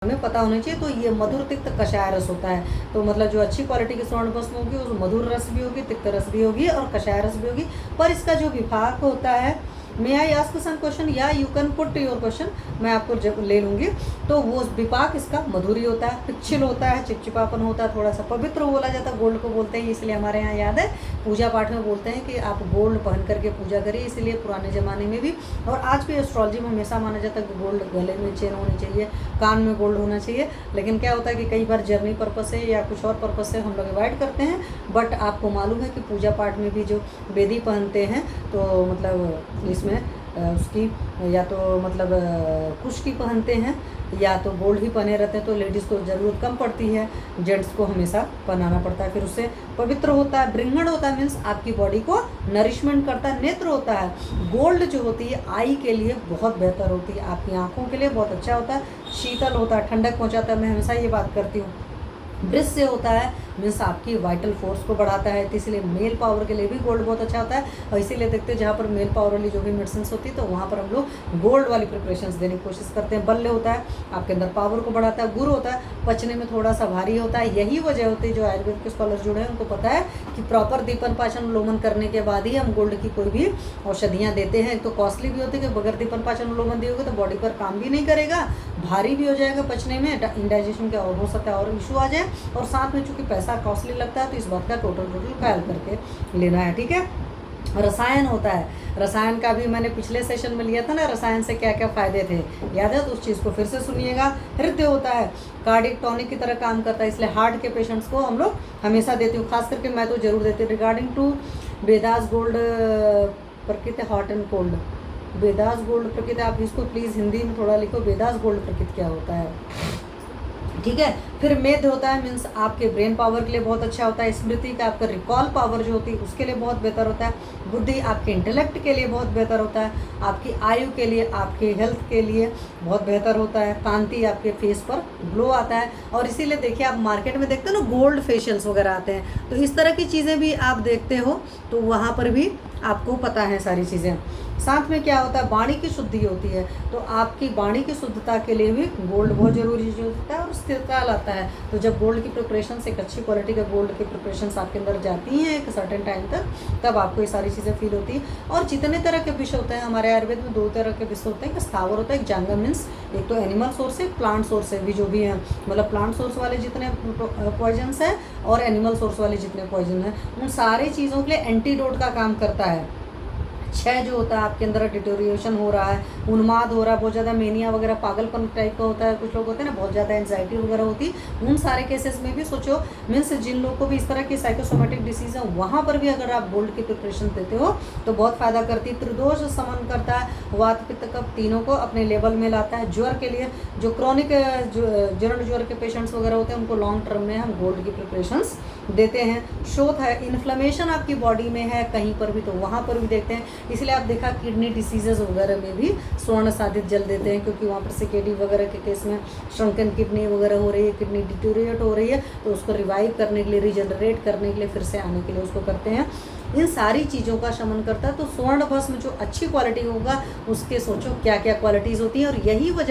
हमें पता होना चाहिए। तो ये मधुर तिक्त कषाय रस होता है। तो मतलब जो अच्छी क्वालिटी की स्वर्ण भस्म होगी उस मधुर रस भी होगी, तिक्त रस भी होगी और कषाय रस भी होगी। पर इसका जो विभाग होता है, मे आई आस्क सम क्वेश्चन या you can put your question, मैं आपको जब ले लूँगी। तो वो विपाक इसका मधुरी होता है, पिच्छिल होता है, चिपचिपापन होता है, थोड़ा सा पवित्र बोला जाता है। गोल्ड को बोलते हैं, इसलिए हमारे यहाँ याद है पूजा पाठ में बोलते हैं कि आप गोल्ड पहन करके पूजा करिए। इसलिए पुराने ज़माने में भी और आज भी एस्ट्रोलॉजी में हमेशा माना जाता है कि गोल्ड गले में चेन होनी चाहिए, कान में गोल्ड होना चाहिए। लेकिन क्या होता है कि कई बार जर्नी पर्पस से या कुछ और पर्पस से हम लोग अवॉइड करते हैं। बट आपको मालूम है कि पूजा पाठ में भी जो बेदी पहनते हैं तो मतलब इसमें उसकी या तो मतलब कुश की पहनते हैं या तो गोल्ड ही पहने रहते हैं। तो लेडीज़ को ज़रूरत कम पड़ती है, जेंट्स को हमेशा पहनाना पड़ता है। फिर उससे पवित्र होता है, ब्रिंगण होता है, मीन्स आपकी बॉडी को नरिशमेंट करता है। नेत्र होता है, गोल्ड जो होती है आई के लिए बहुत बेहतर होती है, आपकी आँखों के लिए बहुत अच्छा होता है। शीतल होता है, ठंडक पहुँचाता है, मैं हमेशा ये बात करती हूँ। ब्रिज से होता है, मीन्स आपकी वाइटल फोर्स को बढ़ाता है। तो इसलिए मेल पावर के लिए भी गोल्ड बहुत अच्छा होता है। और इसीलिए देखते हैं जहाँ पर मेल पावर वाली जो भी मेडिसिन होती है तो वहाँ पर हम लोग गोल्ड वाली प्रिपरेशंस देने की कोशिश करते हैं। बल्ले होता है, आपके अंदर पावर को बढ़ाता है। गुड़ होता है, पचने में थोड़ा सा भारी होता है। यही वजह होती है जो आयुर्वेद के स्कॉलर जुड़े हैं उनको पता है कि प्रॉपर दीपन पाचन उल्लोमन करने के बाद ही हम गोल्ड की कोई भी औषधियाँ देते हैं। तो कॉस्टली भी होती है कि बगैर दीपन पाचन उल्लोमन दिए होगे तो बॉडी पर काम भी नहीं करेगा, भारी भी हो जाएगा पचने में, इंडाइजेशन का और हो सकता है और इशू आ जाए। और साथ में चूंकि पैसा कॉस्टली लगता है तो इस बात का टोटल ख्याल करके लेना है, ठीक है। रसायन होता है, रसायन का भी मैंने पिछले सेशन में लिया था ना, रसायन से क्या क्या फायदे थे, याद है? तो उस चीज़ को फिर से सुनिएगा। हृदय होता है, कार्डिक टॉनिक की तरह काम करता है, इसलिए हार्ट के पेशेंट्स को हम लोग हमेशा देती हूँ, खास करके मैं तो जरूर देती हूँ। रिगार्डिंग टू वेदास गोल्ड प्रकृति hot and cold, Vedas gold प्रकृति, आप इसको प्लीज़ हिंदी में थोड़ा लिखो, वेदास गोल्ड प्रकृति क्या होता है, ठीक है। फिर मेद होता है, मीन्स आपके ब्रेन पावर के लिए बहुत अच्छा होता है। स्मृति का आपका रिकॉल पावर जो होती है उसके लिए बहुत बेहतर होता है। बुद्धि आपके इंटेलेक्ट के लिए बहुत बेहतर होता है। आपकी आयु के लिए, आपके हेल्थ के लिए बहुत बेहतर होता है। कांति, आपके फेस पर ग्लो आता है। और इसीलिए देखिए आप मार्केट में देखते हो ना गोल्ड फेशियल्स वगैरह आते हैं, तो इस तरह की चीज़ें भी आप देखते हो तो वहाँ पर भी आपको पता है सारी चीज़ें। साथ में क्या होता है, वाणी की शुद्धि होती है, तो आपकी वाणी की शुद्धता के लिए भी गोल्ड बहुत ज़रूरी होता है और स्थिरता लाता है। तो जब गोल्ड की प्रिपरेशन से, एक अच्छी क्वालिटी का गोल्ड की प्रिपरेशन आपके अंदर जाती हैं एक सर्टेन टाइम तक, तब आपको ये सारी चीज़ें फील होती है। और जितने तरह के विष होते हैं हमारे आयुर्वेद में, 2 तरह के विष होते हैं। एक स्थावर होता है, एक जंगम, मीन्स एक तो एनिमल सोर्स है, प्लांट सोर्स है भी, जो भी हैं मतलब प्लांट सोर्स वाले जितने पॉइजन्स हैं और एनिमल सोर्स वाले जितने पॉइजन हैं, उन सारी चीज़ों के लिए एंटीडोट का काम करता है। क्षय जो होता है, आपके अंदर डिटोरिएशन हो रहा है, उन्माद हो रहा है, बहुत ज़्यादा मेनिया वगैरह पागलपन टाइप का होता है, कुछ लोग होते हैं ना बहुत ज़्यादा एंजाइटी वगैरह होती है, उन सारे केसेस में भी सोचो, मीन्स जिन लोग को भी इस तरह की साइकोसोमेटिक डिसीज़ है वहाँ पर भी अगर आप गोल्ड की प्रिपरेशन देते हो तो बहुत फ़ायदा करती है। त्रिदोष समन करता है, वात पित्त कफ तीनों को अपने लेवल में लाता है। ज्वर के लिए, जो क्रॉनिक जीर्ण ज्वर के पेशेंट्स वगैरह होते हैं उनको लॉन्ग टर्म में हम गोल्ड की प्रिपरेशंस देते हैं। शोथ है, इन्फ्लेमेशन आपकी बॉडी में है कहीं पर भी तो वहाँ पर भी देखते हैं। इसलिए आप देखा किडनी डिसीजेज वगैरह में भी स्वर्ण साधित जल देते हैं, क्योंकि वहाँ पर सीकेडी वगैरह के केस में श्रंकन किडनी वगैरह हो रही है, किडनी डिटोरिएट हो रही है, तो उसको रिवाइव करने के लिए, रिजनरेट करने के लिए, फिर से आने के लिए उसको करते हैं। इन सारी चीज़ों का शमन करता है। तो स्वर्ण भस्म जो अच्छी क्वालिटी होगा उसके सोचो क्या क्या क्वालिटीज़ होती हैं। और यही वजह